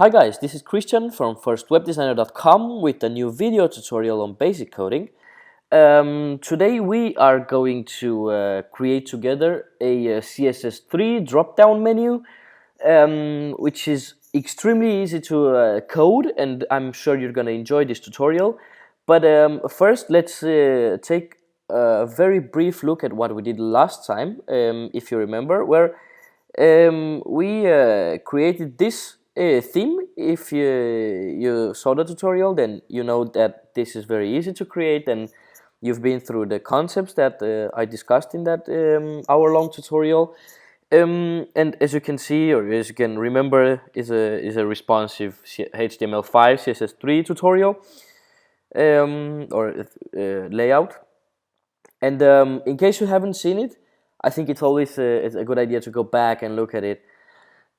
Hi guys, this is Christian from firstwebdesigner.com with a new video tutorial on basic coding. Today we are going to create together a CSS3 drop-down menu, which is extremely easy to code, and I'm sure you're going to enjoy this tutorial. But first, let's take a very brief look at what we did last time, if you remember, where we created this theme. If you saw the tutorial, then you know that this is very easy to create, and you've been through the concepts that I discussed in that hour-long tutorial. And as you can see, or as you can remember, is a responsive HTML5 CSS3 tutorial or layout. And in case you haven't seen it, I think it's always a good idea to go back and look at it.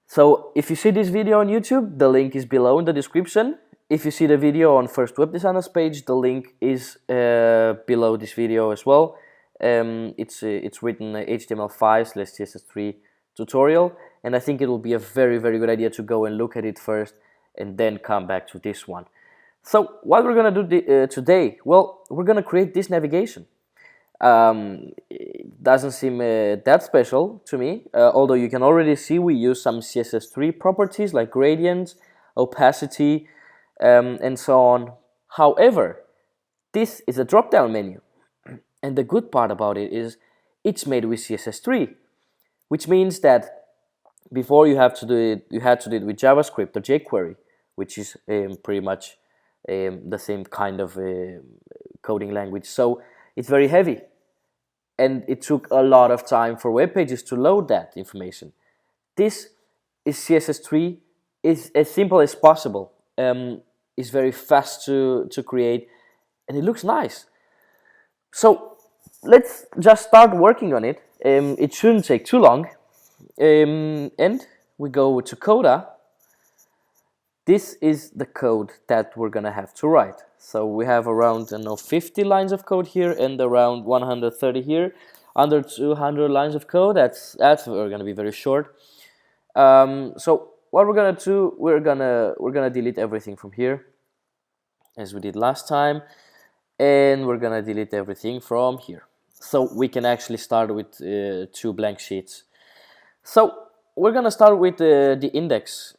So if you see this video on YouTube, the link is below in the description. If you see the video on First Web Designer's page, the link is below this video as well. It's written HTML5/CSS3 tutorial, and I think it will be a very good idea to go and look at it first and then come back to this one. So what we're gonna do today? Well, we're gonna create this navigation. It doesn't seem that special to me, although you can already see we use some CSS3 properties like gradients, opacity, and so on. However, this is a drop-down menu, and the good part about it is it's made with CSS3, which means that before you had to do it with JavaScript or jQuery, which is pretty much the same kind of coding language. So it's very heavy, and it took a lot of time for web pages to load that information. This is CSS3, is as simple as possible. It's very fast to create, and it looks nice. So let's just start working on it. It shouldn't take too long. And we go to Coda. This is the code that we're gonna have to write. So we have around 50 lines of code here and around 130 here. Under 200 lines of code. That's gonna be very short. So what we're gonna do, we're gonna delete everything from here, as we did last time, and we're gonna delete everything from here. So we can actually start with 2 blank sheets. So we're gonna start with the index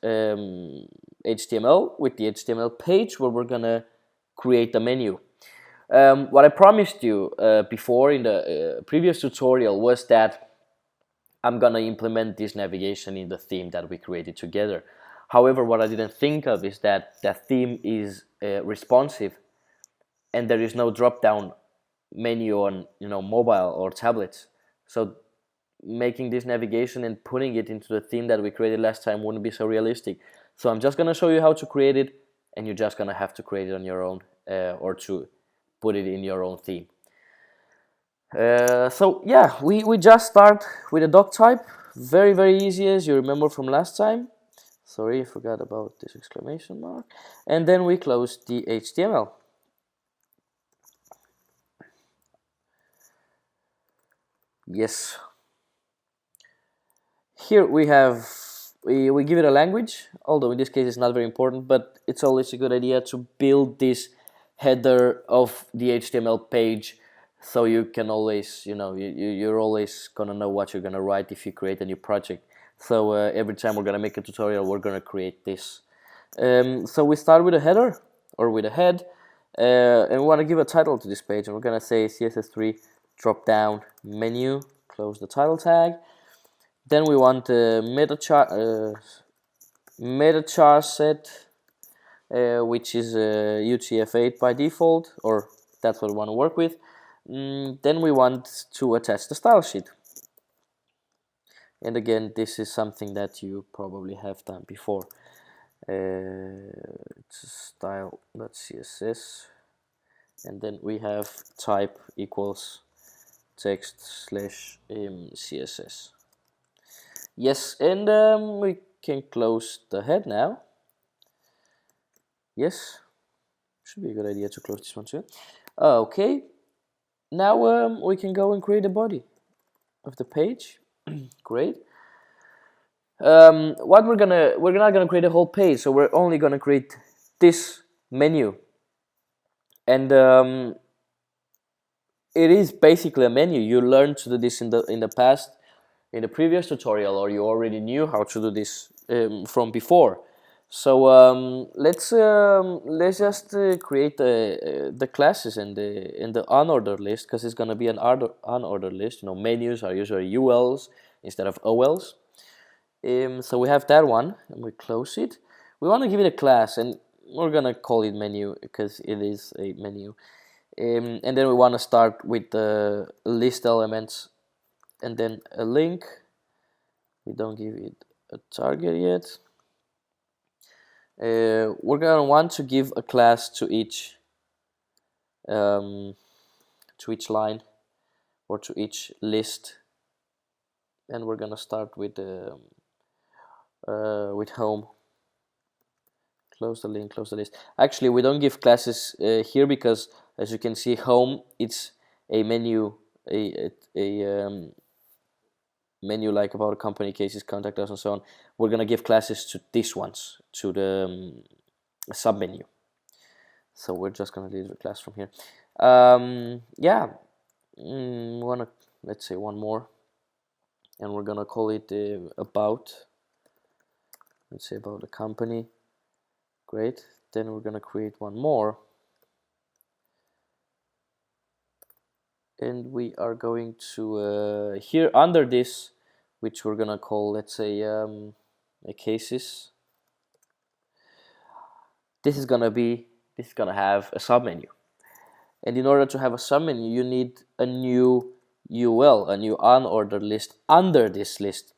HTML, with the HTML page where we're gonna create the menu. What I promised you before in the previous tutorial was that I'm gonna implement this navigation in the theme that we created together. However, what I didn't think of is that that theme is responsive, and there is no drop-down menu on mobile or tablets. So making this navigation and putting it into the theme that we created last time wouldn't be so realistic. So I'm just gonna show you how to create it, and you're just gonna have to create it on your own or to put it in your own theme. So yeah, we just start with a doc type. Very easy, as you remember from last time. Sorry, I forgot about this exclamation mark. And then we close the HTML. Yes. Here we have, we give it a language, although in this case it's not very important, but it's always a good idea to build this header of the HTML page, so you can always, you're always gonna know what you're gonna write if you create a new project. So every time we're gonna make a tutorial, we're gonna create this. So we start with a header, or with a head, and we wanna give a title to this page, and we're gonna say CSS3 drop-down menu, close the title tag. Then we want a meta char set, which is UTF-8 by default, or that's what we want to work with. Then we want to attach the style sheet. And again, this is something that you probably have done before. It's style.css, and then we have type equals text/CSS. Yes, and we can close the head now. Yes, should be a good idea to close this one too. Okay, now we can go and create a body of the page. Great. What we're not gonna create a whole page, so we're only gonna create this menu, and it is basically a menu. You learned to do this in the past, in the previous tutorial, or you already knew how to do this from before. So let's just create the classes in the unordered list, because it's gonna be an unordered list. You know, menus are usually ULs instead of OLs. So we have that one, and we close it. We want to give it a class, and we're gonna call it menu because it is a menu. And then we want to start with the list elements, and then a link. We don't give it a target yet. We're gonna want to give a class to each line or to each list, and we're gonna start with home. Close the link, close the list. Actually, we don't give classes here because, as you can see, home, it's a menu, a menu like about company, cases, contact us, and so on. We're gonna give classes to these ones, to the submenu. So we're just gonna delete the class from here. Yeah, wanna, let's say one more, and we're gonna call it about. Let's say about the company. Great. Then we're gonna create one more, and we are going to here under this, which we're gonna call, let's say, cases. This is gonna have a submenu, and in order to have a submenu, you need a new UL, a new unordered list under this list,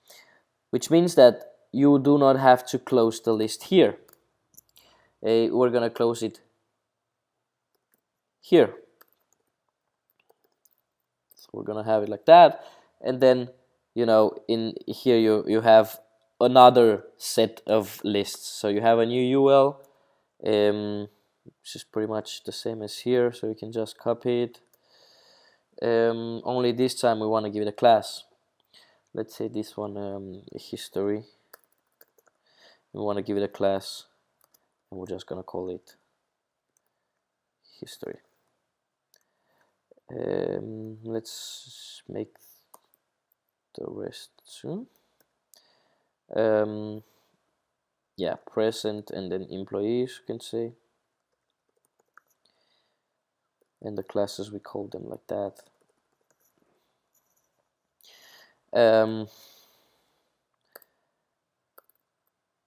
which means that you do not have to close the list here. We're gonna close it here. So we're gonna have it like that, and then, you know, in here you have another set of lists. So you have a new UL, which is pretty much the same as here, so you can just copy it. Only this time we want to give it a class. Let's say this one, history. We want to give it a class, and we're just gonna call it history. Let's make the rest too. Yeah, present, and then employees, you can say, and the classes, we call them like that.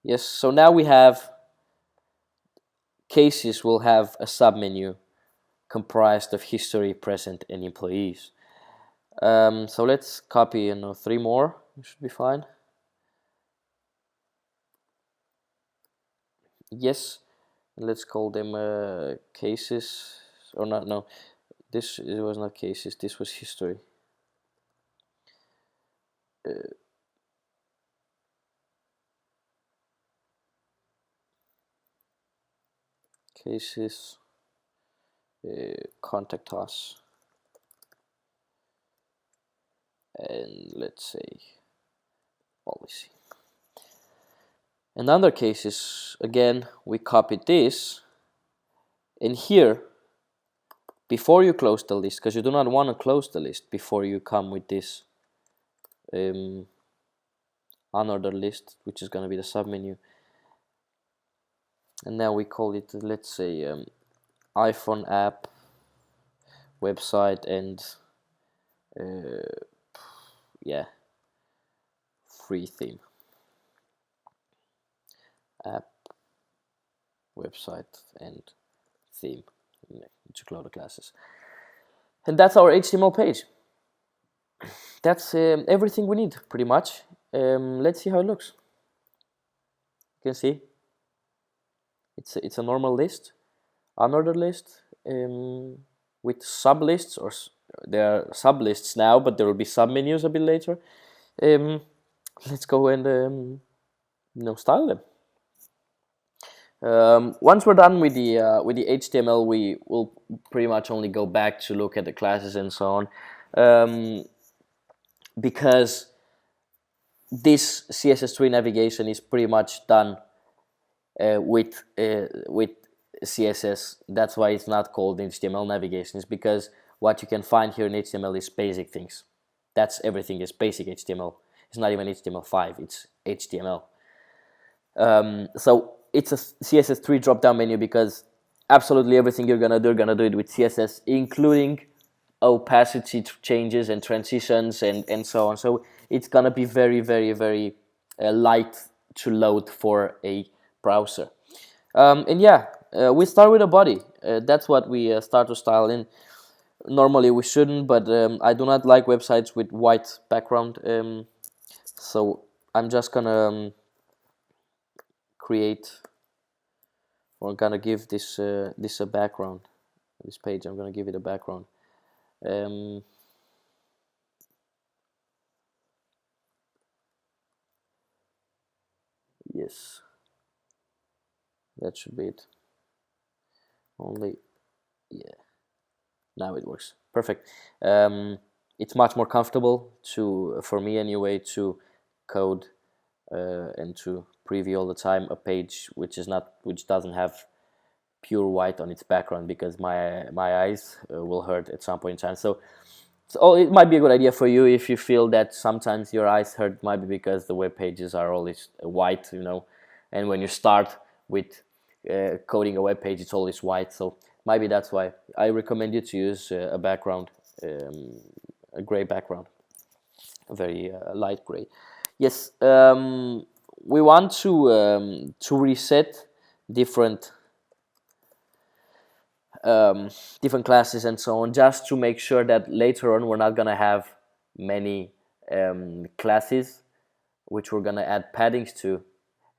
Yes, so now we have cases will have a submenu comprised of history, present, and employees. So let's copy, you know, 3 more. It should be fine. Yes, let's call them cases, or not. No, this it was not cases. This was history. Cases. Contact us, and let's say policy. In other cases, again, we copied this, and here, before you close the list, because you do not want to close the list before you come with this unordered list, which is going to be the submenu. And now we call it, let's say, iPhone app, website, and yeah, free theme. App, website, and theme to close the classes. And that's our HTML page. That's everything we need, pretty much. Let's see how it looks. You can see it's a normal list, unordered list, with sublists, or there are sublists now, but there will be submenus a bit later. Let's go and style them. Once we're done with the HTML, we will pretty much only go back to look at the classes and so on, because this CSS3 navigation is pretty much done with CSS. That's why it's not called HTML navigation. It's because what you can find here in HTML is basic things. That's everything is basic HTML. It's not even HTML5, it's HTML. So it's a CSS3 drop-down menu because absolutely everything you're gonna do it with CSS, including opacity changes and transitions and so on. So it's gonna be very, very, very light to load for a browser. And yeah, we start with a body. That's what we start to style in. Normally we shouldn't, but I do not like websites with white background. So I'm just gonna create, or gonna give this this a background. This page, I'm gonna give it a background. Yes, that should be it. Only, yeah, now it works perfect. It's much more comfortable for me anyway, to code and to preview all the time a page which doesn't have pure white on its background, because my eyes will hurt at some point in time. So it might be a good idea for you if you feel that sometimes your eyes hurt, might be because the web pages are always white, and when you start with coding a web page, it's always white. So maybe that's why I recommend you to use a background, a gray background, a very light gray. Yes, we want to reset different different classes and so on, just to make sure that later on we're not gonna have many classes which we're gonna add paddings to,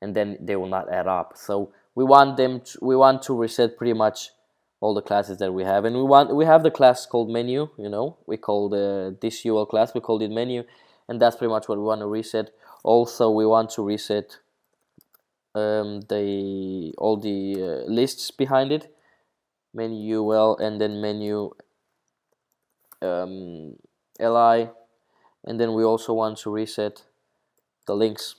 and then they will not add up. So we want to reset pretty much all the classes that we have, and we have the class called menu. We call this UL class, we called it menu, and that's pretty much what we want to reset. Also, we want to reset all the lists behind it, menu UL, and then menu li, and then we also want to reset the links.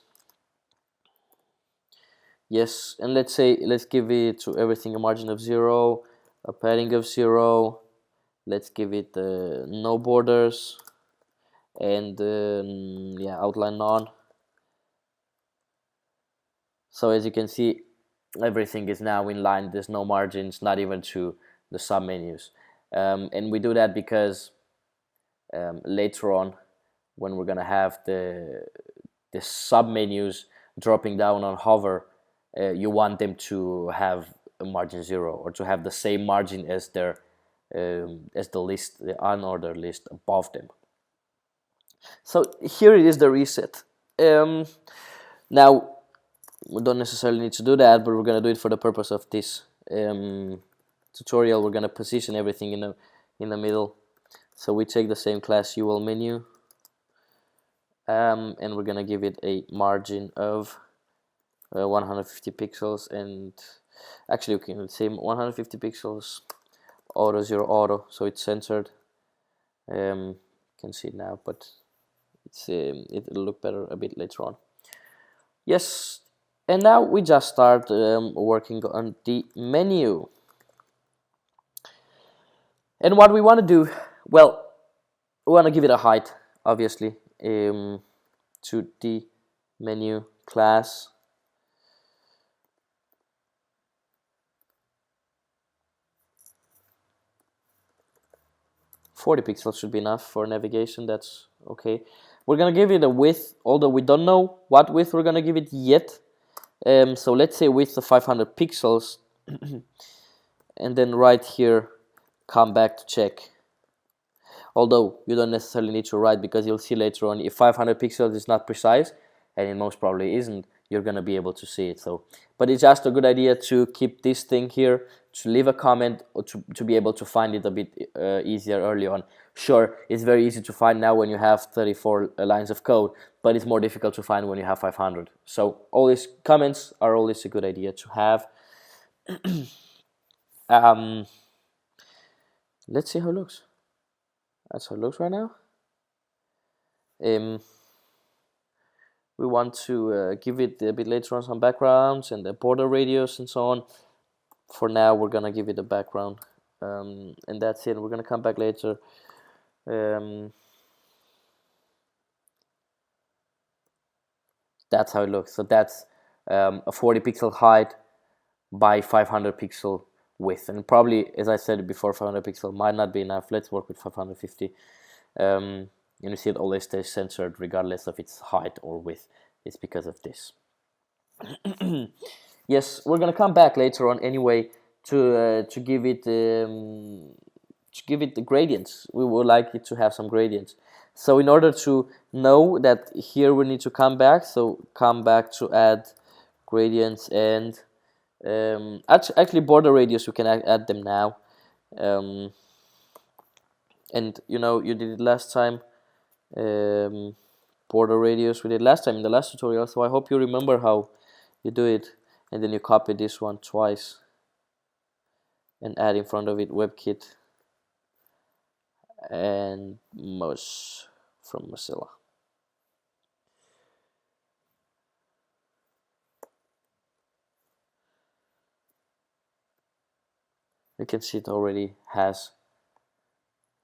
Yes, and let's give it to everything a margin of 0, a padding of 0. Let's give it no borders, and yeah, outline none. So as you can see, everything is now in line. There's no margins, not even to the submenus. And we do that because later on, when we're gonna have the submenus dropping down on hover, you want them to have a margin 0, or to have the same margin as the list, the unordered list above them. So here it is, the reset. Now we don't necessarily need to do that, but we're gonna do it for the purpose of this tutorial. We're gonna position everything in the middle. So we take the same class UL menu, and we're gonna give it a margin of 150 pixels, and actually we can say 150 pixels, auto 0 auto, so it's censored. You can see it now, but it'll look better a bit later on. Yes, and now we just start working on the menu. And what we want to do, well, we want to give it a height, obviously, to the menu class. "40 pixels should be enough for navigation, that's okay. We're gonna give it a width, although we don't know what width we're gonna give it yet. So let's say width of 500 pixels, and then right here, come back to check. Although you don't necessarily need to write, because you'll see later on, if 500 pixels is not precise, and it most probably isn't, you're gonna be able to see it. So, but it's just a good idea to keep this thing here, to leave a comment, or to be able to find it a bit easier early on. Sure, it's very easy to find now when you have 34 lines of code, but it's more difficult to find when you have 500. So all these comments are always a good idea to have. Let's see how it looks. That's how it looks right now. We want to give it a bit later on some backgrounds and the border radius and so on. For now, we're gonna give it a background, and that's it. We're gonna come back later. That's how it looks. So that's a 40 pixel height by 500 pixel width, and probably, as I said before, 500 pixel might not be enough. Let's work with 550. And you see it always stays censored regardless of its height or width. It's because of this. Yes, we're gonna come back later on anyway to give it the gradients. We would like it to have some gradients. So in order to know that, here we need to come back. So come back to add gradients, and actually border radius, you can add them now. And you know, you did it last time. Border radius we did last time in the last tutorial, so I hope you remember how you do it. And then you copy this one twice and add in front of it WebKit and Moz from Mozilla. You can see it already has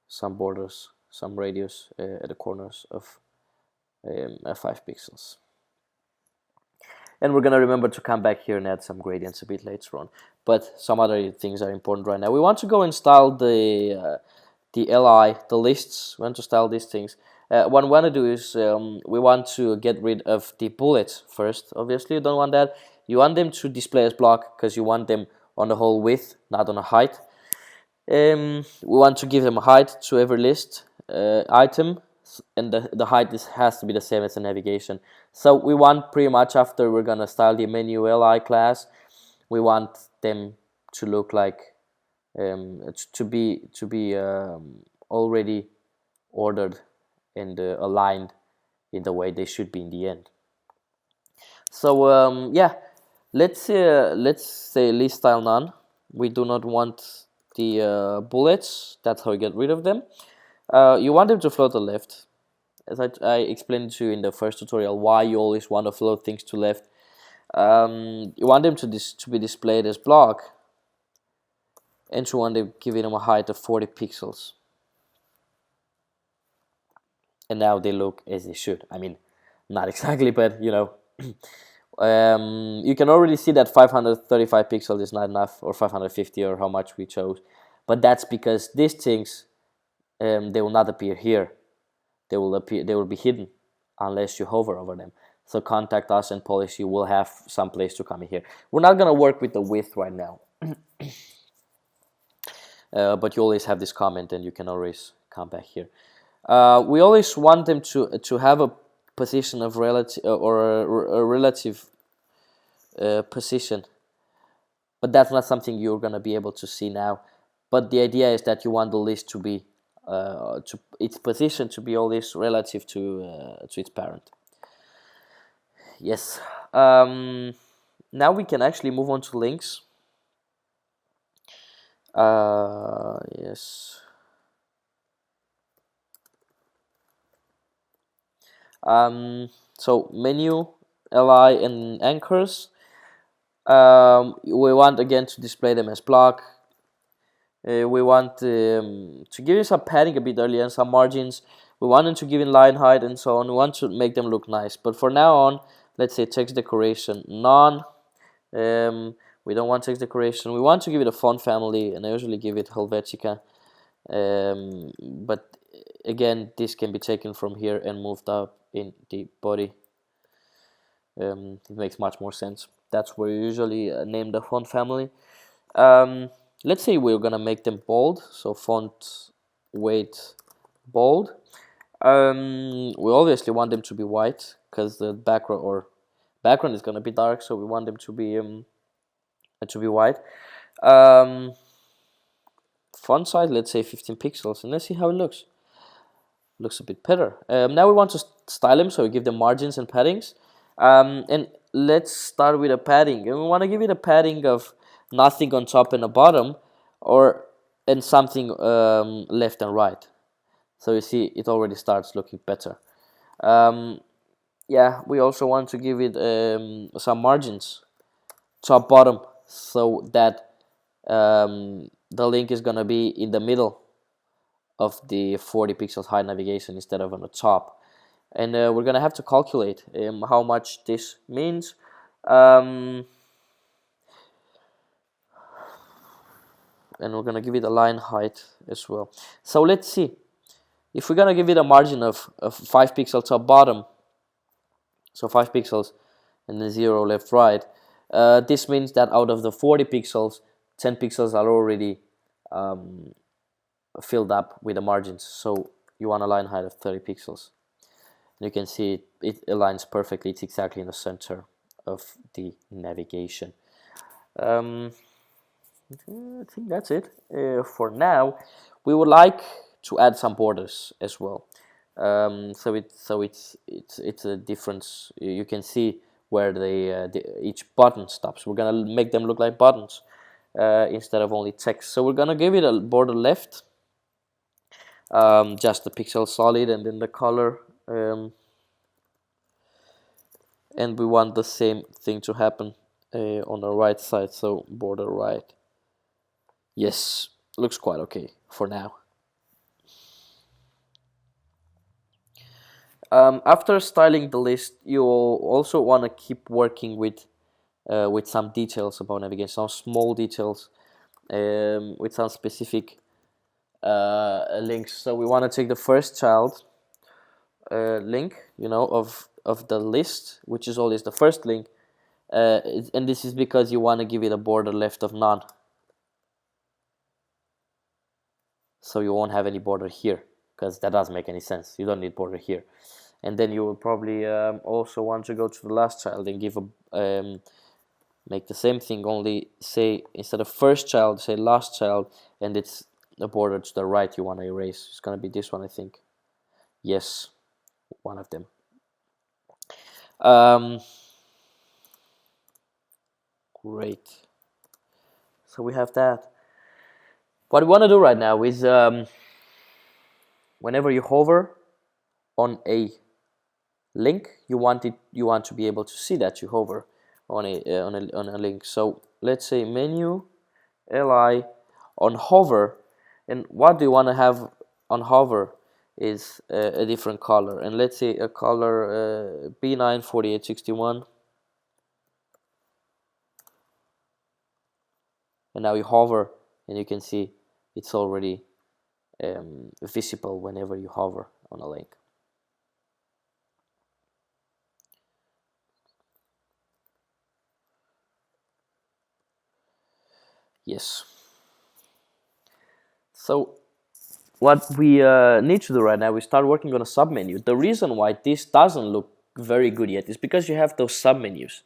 some borders, some radius at the corners of 5 pixels. And we're gonna remember to come back here and add some gradients a bit later on. But some other things are important right now. We want to go and style the LI, the lists. We want to style these things. What we want to do is we want to get rid of the bullets first. Obviously, you don't want that. You want them to display as block because you want them on the whole width, not on a height. We want to give them a height to every list item, and the height has to be the same as the navigation. So we want, pretty much after we're gonna style the menu LI class, we want them to look like to be already ordered and aligned in the way they should be in the end. So yeah, let's say list style none. We do not want the bullets. That's how you get rid of them. You want them to float to left, as I explained to you in the first tutorial, why you always want to float things to left. You want them to be displayed as block, and you want to give them a height of 40 pixels. And now they look as they should. I mean, not exactly, but you know. You can already see that 535 pixels is not enough, or 550, or how much we chose. But that's because these things, they will not appear here. They will be hidden unless you hover over them. So contact us and policy will have some place to come in here. We're not gonna work with the width right now, but you always have this comment, and you can always come back here. We always want them to have a position of relative, or a relative position, but that's not something you're gonna be able to see now. But the idea is that you want the list to be to its position to be always relative to its parent. Yes. Now we can actually move on to links. Yes. So menu, li, and anchors. We want again to display them as block. We want to give you some padding a bit earlier and some margins. We want them to give in line height and so on. We want to make them look nice. But for now on, let's say text decoration none. We don't want text decoration. We want to give it a font family, and I usually give it Helvetica. But again, this can be taken from here and moved up in the body. It makes much more sense. That's where you usually name the font family. Let's say we're gonna make them bold, so font weight bold. We obviously want them to be white because the background is gonna be dark, so we want them to be white. Font size, let's say 15 pixels, and let's see how it looks. Looks a bit better. Now we want to style them, so we give them margins and paddings. And let's start with a padding, and we want to give it a padding of nothing on top and the bottom, and something left and right. So you see it already starts looking better. yeah, we also want to give it some margins, top bottom, so that the link is gonna be in the middle of the 40 pixels high navigation instead of on the top. And we're gonna have to calculate how much this means. And we're gonna give it a line height as well. So let's see. If we're gonna give it a margin of 5 pixels top bottom, so 5 pixels and then 0 left right, this means that out of the 40 pixels, 10 pixels are already filled up with the margins. So you want a line height of 30 pixels. You can see it aligns perfectly. It's exactly in the center of the navigation. I think that's it for now. We would like to add some borders as well. So it's a difference. You can see where each button stops. We're gonna make them look like buttons instead of only text. So we're gonna give it a border left, just the pixel solid, and then the color. And we want the same thing to happen on the right side, so border right. Yes, looks quite okay for now. After styling the list, you also want to keep working with some details about navigation, some small details, with some specific links. So we want to take the first child link, of the list, which is always the first link, and this is because you want to give it a border left of none, so you won't have any border here, because that doesn't make any sense. You don't need border here. And then you will probably also want to go to the last child and give a make the same thing, only say instead of first child, say last child, and it's a border to the right you want to erase. It's gonna be this one, I think. Yes, one of them. Great. So we have that. What we want to do right now is whenever you hover on a link, you want to be able to see that you hover on a link. So let's say menu li on hover, and what do you want to have on hover is a different color, and let's say a color B94861, and now you hover and you can see it's already visible whenever you hover on a link. Yes. So what we need to do right now is start working on a submenu. The reason why this doesn't look very good yet is because you have those submenus,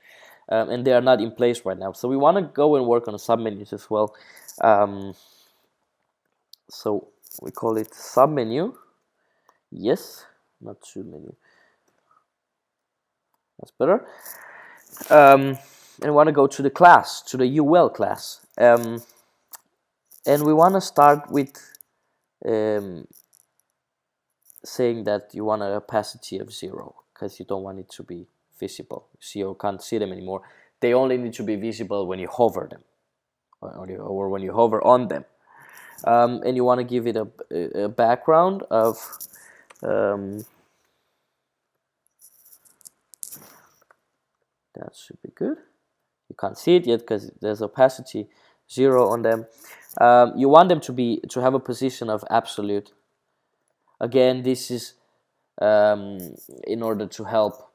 and they are not in place right now. So we want to go and work on the submenus as well. So we call it submenu. Yes, not submenu. That's better. And we want to go to the class, to the UL class. And we want to start with saying that you want an opacity of 0, because you don't want it to be visible. You can't see them anymore. They only need to be visible when you hover them, or when you hover on them. And you want to give it a background of that should be good. You can't see it yet because there's opacity 0 on them. You want them to have a position of absolute. Again, this is in order to help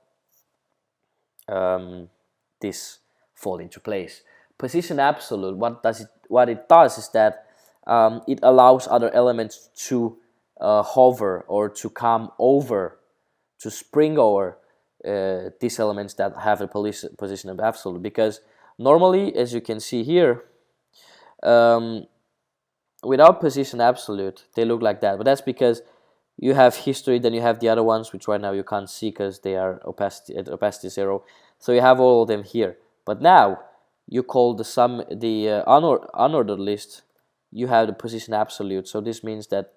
this fall into place. Position absolute, what it does is that it allows other elements to hover or to come over, to spring over these elements that have a position of absolute. Because normally, as you can see here, without position absolute, they look like that. But that's because you have history, then you have the other ones, which right now you can't see because they are opacity 0. So you have all of them here. But now you call the unordered list, you have the position absolute. So this means that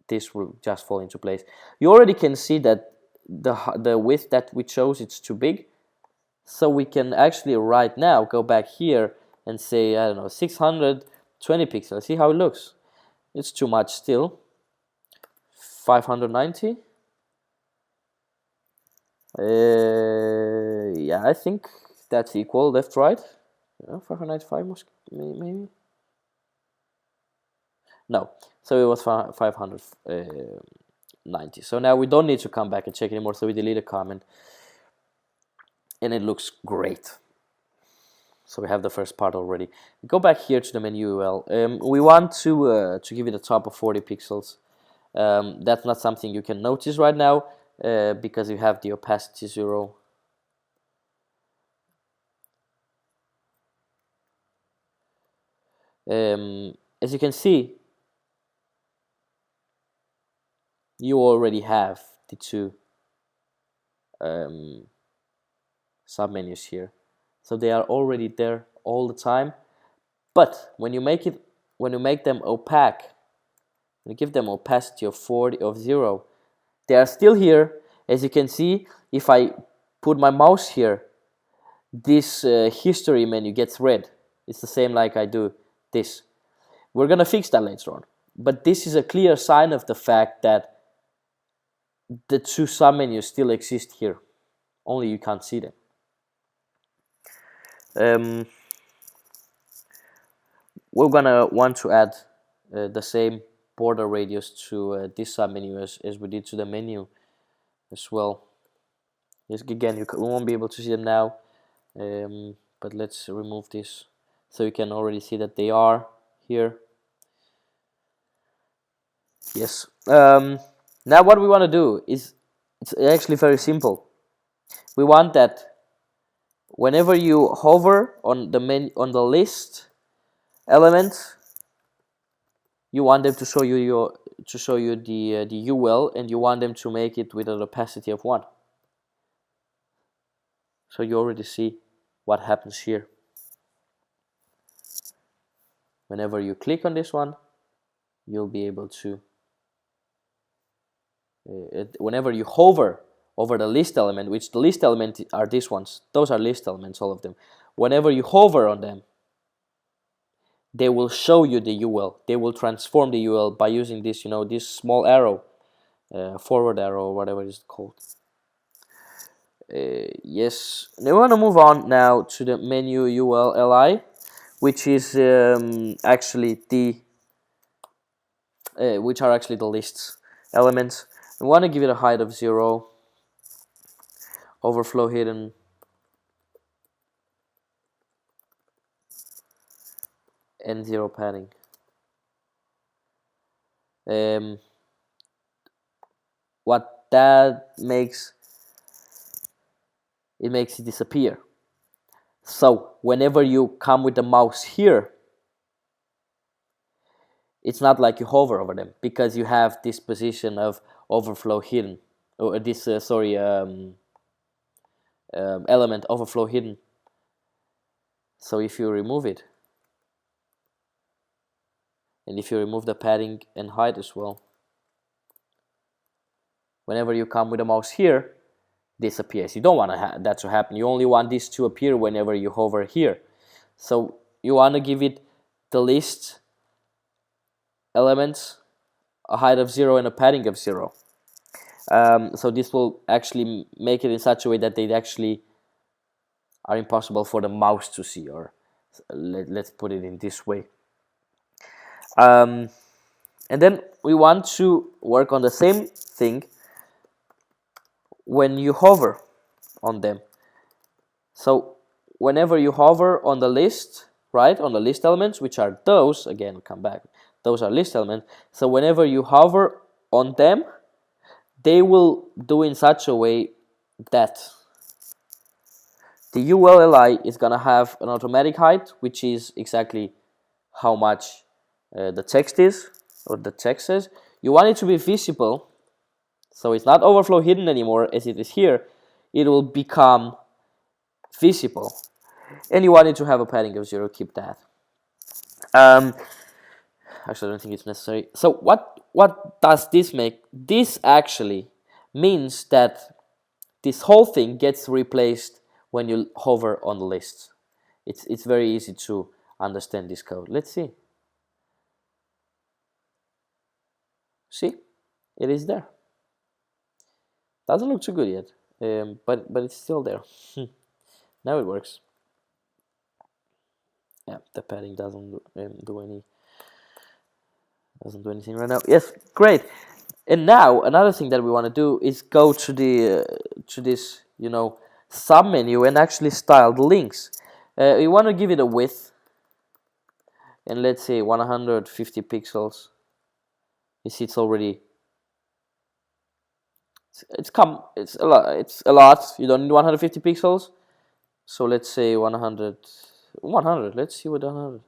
this will just fall into place. You already can see that the width that we chose, it's too big. So we can actually right now go back here and say, I don't know, 620 pixels. See how it looks? It's too much still. 590. Yeah, I think that's equal left, right. 595 maybe. No, so it was 590. So now we don't need to come back and check anymore. So we delete a comment, and it looks great. So we have the first part already. Go back here to the menu UL. We want to give it a top of 40 pixels. That's not something you can notice right now because you have the opacity 0. As you can see, you already have the two submenus here, so they are already there all the time. But when you make them opaque, when you give them opacity of 0, they are still here. As you can see, if I put my mouse here, this history menu gets red. It's the same like I do this. We're gonna fix that later on, but this is a clear sign of the fact that the two submenus still exist here, only you can't see them. We're gonna want to add the same border radius to this submenu as we did to the menu as well. Yes, again, we won't be able to see them now, but let's remove this so you can already see that they are here. Yes. Now what we want to do is, it's actually very simple. We want that whenever you hover on the list element, you want them to show you the UL, and you want them to make it with an opacity of 1. So you already see what happens here. Whenever you click on this one, you'll be able to whenever you hover over the list element, which the list element are these ones, those are list elements, all of them. Whenever you hover on them, they will show you the UL. They will transform the UL by using this, this small arrow, forward arrow, or whatever it's called. Yes, now we want to move on now to the menu UL li, which is actually which are actually the lists elements. We want to give it a height of 0, overflow hidden, and 0 padding. What that makes, it makes it disappear. So whenever you come with the mouse here, it's not like you hover over them, because you have this position of overflow hidden, or this element overflow hidden. So if you remove it, and if you remove the padding and height as well, whenever you come with the mouse here, this appears. You don't want that to happen. You only want this to appear whenever you hover here. So you want to give it the list elements a height of 0 and a padding of 0. So this will actually make it in such a way that they actually are impossible for the mouse to see, or let's put it in this way. And then we want to work on the same thing when you hover on them. So whenever you hover on the list, right, on the list elements, which are those, again, come back, those are list elements. So whenever you hover on them, they will do in such a way that the ULLI is gonna have an automatic height, which is exactly how much the text is, or the text says. You want it to be visible, so it's not overflow hidden anymore as it is here. It will become visible, and you want it to have a padding of 0. Keep that. Actually, I don't think it's necessary. So what does this make? This actually means that this whole thing gets replaced when you hover on the list. It's very easy to understand this code. Let's see. See, it is there. Doesn't look too good yet, but it's still there. Now it works. Yeah, the padding doesn't do anything right now. Yes, great. And now another thing that we want to do is go to the to this sub menu and actually style the links. We want to give it a width, and let's say 150 pixels. You see, it's already it's a lot. It's a lot. You don't need 150 pixels, so let's say 100. Let's see what 100.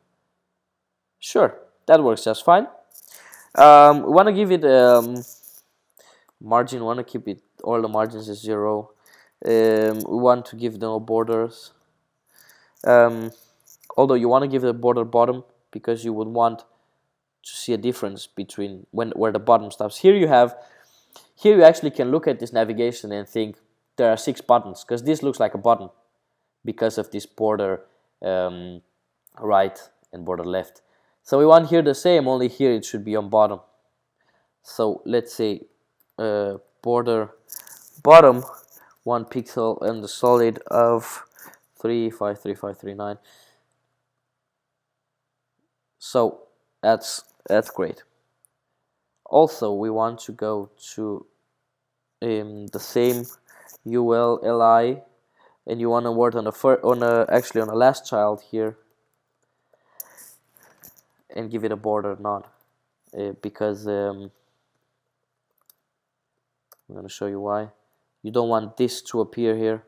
Sure, that works just fine. We want to give it margin. We want to keep it all the margins is 0. We want to give no borders. Although you want to give the border bottom because you would want to see a difference between where the bottom stops. Here you actually can look at this navigation and think there are 6 buttons, because this looks like a button because of this border right and border left. So we want here the same, only here it should be on bottom. So let's say border bottom 1 pixel and the solid of 353539. So that's great. Also, we want to go to the same UL li, and you want to work on the last child here, and give it a border node, because I'm going to show you why. You don't want this to appear here,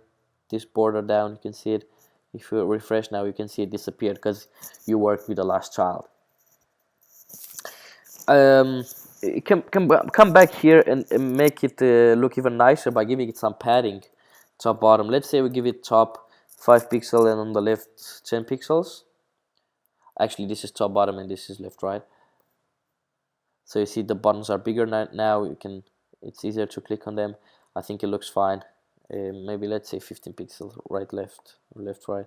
this border down. You can see it. If you refresh now, you can see it disappeared because you worked with the last child. Come back here and make it look even nicer by giving it some padding, top bottom. Let's say we give it top 5 pixels and on the left 10 pixels. Actually, this is top bottom and this is left right. So you see the buttons are bigger now. It's easier to click on them. I think it looks fine. Maybe let's say 15 pixels, right, left, left, right.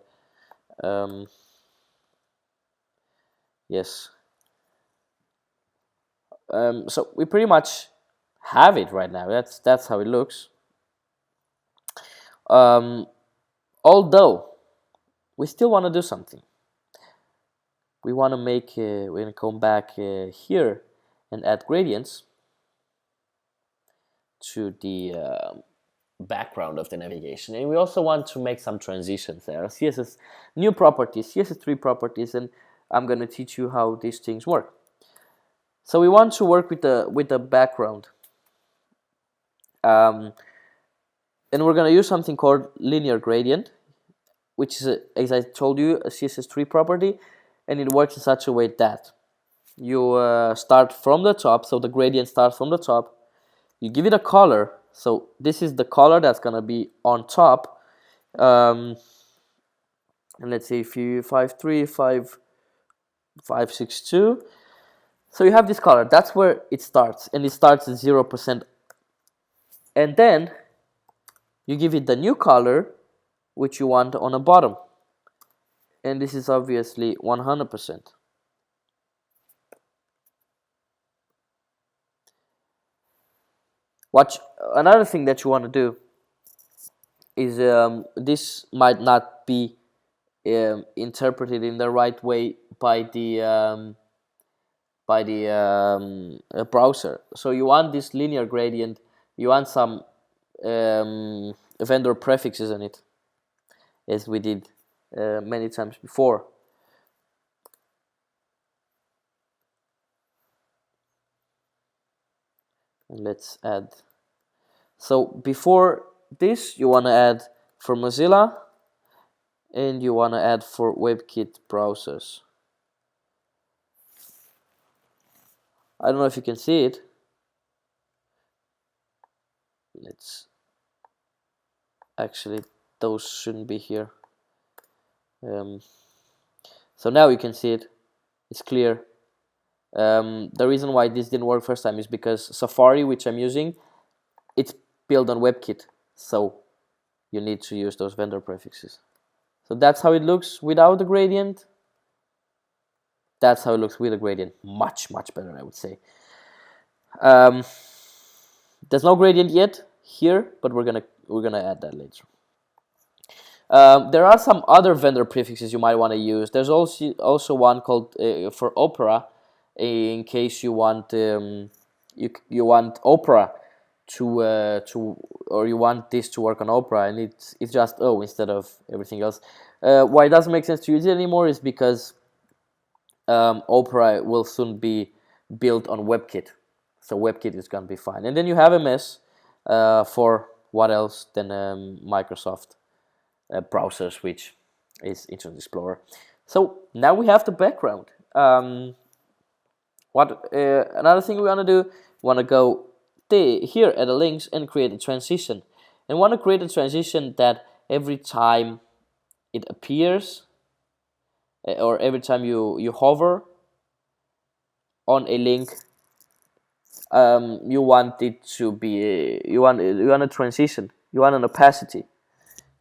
Yes. So we pretty much have it right now. That's how it looks. Although we still want to do something. We want to make. We're gonna come back here and add gradients to the background of the navigation, and we also want to make some transitions there. CSS new properties, CSS3 properties, and I'm gonna teach you how these things work. So we want to work with the background, and we're gonna use something called linear gradient, which is as I told you, a CSS3 property, and it works in such a way that you start from the top. So the gradient starts from the top. You give it a color. So this is the color that's gonna be on top, and let's say 5356562. So you have this color. That's where it starts, and it starts at 0%. And then you give it the new color, which you want on the bottom, and this is obviously 100%. Watch, another thing that you want to do is this might not be interpreted in the right way by the browser. So you want this linear gradient, you want some vendor prefixes in it, as we did many times before. Let's add. So before this, you want to add for Mozilla, and you want to add for WebKit browsers. I don't know if you can see it. Let's actually, those shouldn't be here. So now you can see it. It's clear. The reason why this didn't work first time is because Safari, which I'm using, it's built on WebKit. So you need to use those vendor prefixes. So that's how it looks without the gradient. That's how it looks with a gradient. Much better, I would say. There's no gradient yet here, but we're gonna add that later. There are some other vendor prefixes you might want to use. There's also one called for Opera, in case you want you want Opera to or you want this to work on Opera, and it's just O instead of everything else. Why it doesn't make sense to use it anymore is because Opera will soon be built on WebKit, so WebKit is gonna be fine. And then you have MS for what else than Microsoft browsers, which is Internet Explorer. So now we have the background. Another thing we want to do? We want to go here at the links and create a transition, and want to create a transition that every time it appears, or every time you hover on a link, you want it to be you want a transition, you want an opacity,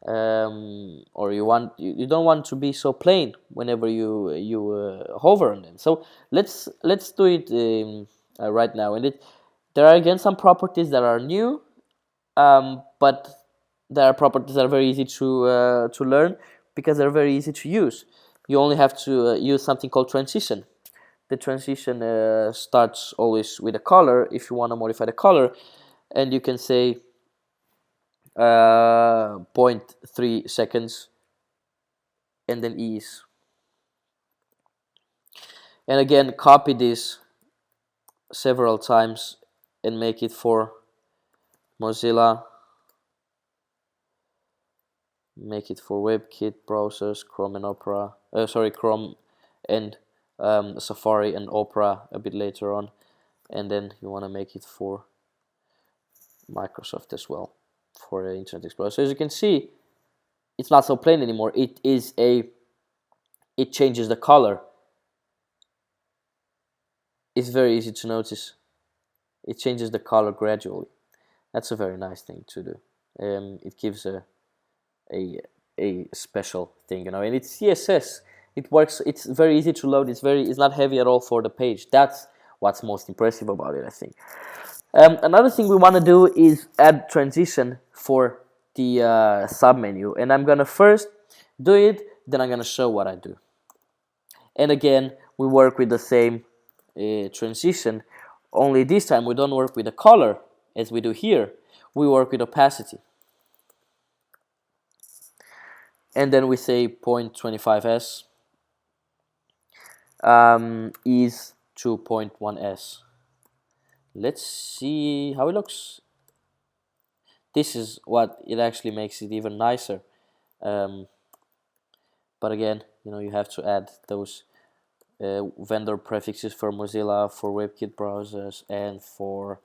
or you don't want to be so plain whenever you hover on them. So let's do it right now. And there are again some properties that are new, but there are properties that are very easy to learn because they're very easy to use. You only have to use something called transition. The transition starts always with a color if you want to modify the color, and you can say 0.3 seconds and then ease. And again, copy this several times and make it for Mozilla, make it for WebKit browsers, Chrome and Opera, Chrome and Safari and Opera a bit later on, and then you want to make it for Microsoft as well, for the Internet Explorer. So as you can see, it's not so plain anymore. It changes the color. It's very easy to notice. It changes the color gradually. That's a very nice thing to do. It gives a special thing, you know. And it's CSS. It works. It's very easy to load. It's not heavy at all for the page. That's what's most impressive about it, I think. Another thing we want to do is add transition for the submenu, and I'm gonna first do it, then I'm gonna show what I do. And again, we work with the same transition, only this time we don't work with the color as we do here. We work with opacity, and then we say 0.25s is 2.1s. Let's see how it looks. This is what it actually makes it even nicer. But again, you know, you have to add those vendor prefixes for Mozilla, for WebKit browsers, and for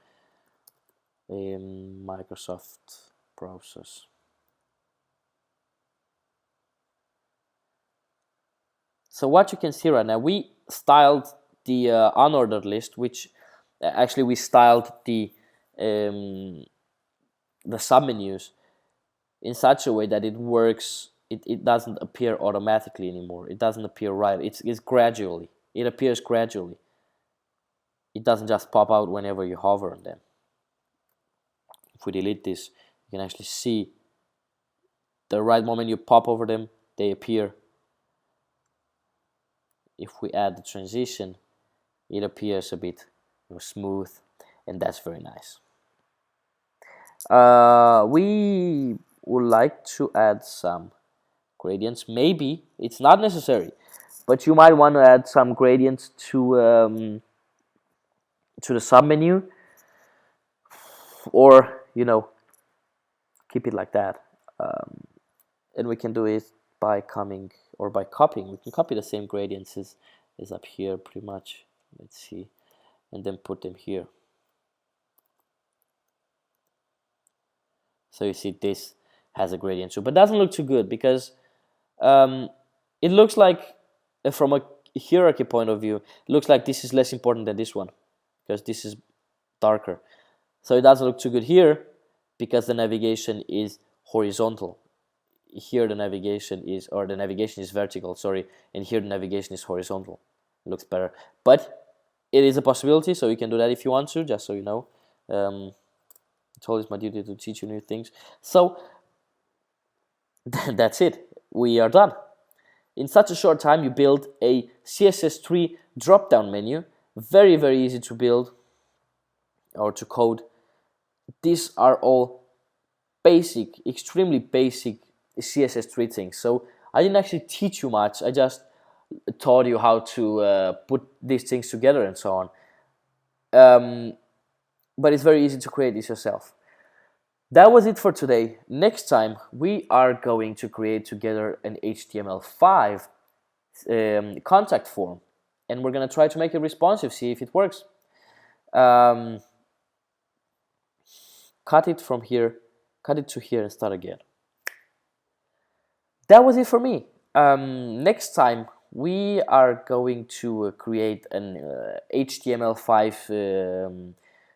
Microsoft browsers. So what you can see right now, we styled the unordered list, which actually we styled the submenus in such a way that it works. It doesn't appear automatically anymore. It doesn't appear right. It's gradually. It appears gradually. It doesn't just pop out whenever you hover on them. If we delete this, you can actually see the right moment you pop over them, they appear. If we add the transition, it appears a bit smooth, and that's very nice. We would like to add some gradients. Maybe it's not necessary, but you might want to add some gradients to the submenu, or keep it like that. And we can do it by coming or by copying. We can copy the same gradients as up here, pretty much. Let's see, and then put them here. So you see this has a gradient too, but doesn't look too good because it looks like, from a hierarchy point of view, it looks like this is less important than this one because this is darker. So it doesn't look too good here because the navigation is horizontal. Here the navigation is, or the navigation is vertical, sorry, and here the navigation is horizontal. It looks better, but it is a possibility, so you can do that if you want to, just so you know. It's always my duty to teach you new things. So that's it. We are done. In such a short time, you build a CSS3 drop-down menu. Very, very easy to build or to code. These are all basic, extremely basic CSS3 things. So I didn't actually teach you much. I just taught you how to put these things together and so on. But it's very easy to create this yourself. That was it for today. Next time we are going to create together an HTML5 contact form, and we're gonna try to make it responsive, see if it works. Cut it from here, cut it to here and start again. That was it for me. Next time we are going to create an HTML5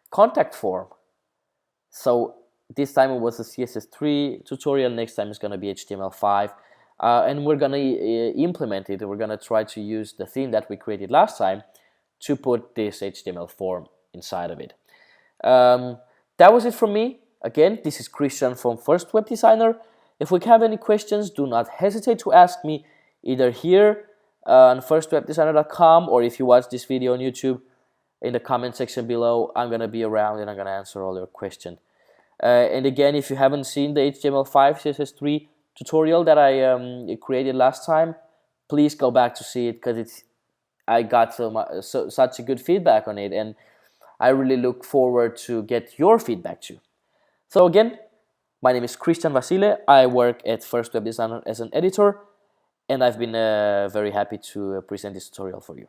contact form. So this time it was a CSS3 tutorial, next time it's going to be HTML5, and we're going to implement it. We're going to try to use the theme that we created last time to put this HTML form inside of it. That was it from me. Again, this is Christian from First Web Designer. If we have any questions, do not hesitate to ask me either here on firstwebdesigner.com, or if you watch this video on YouTube, in the comment section below. I'm going to be around and I'm going to answer all your questions. And again, if you haven't seen the HTML5 CSS3 tutorial that I created last time, please go back to see it, because I got such a good feedback on it, and I really look forward to get your feedback too. So again, my name is Christian Vasile. I work at First Web Designer as an editor, and I've been very happy to present this tutorial for you.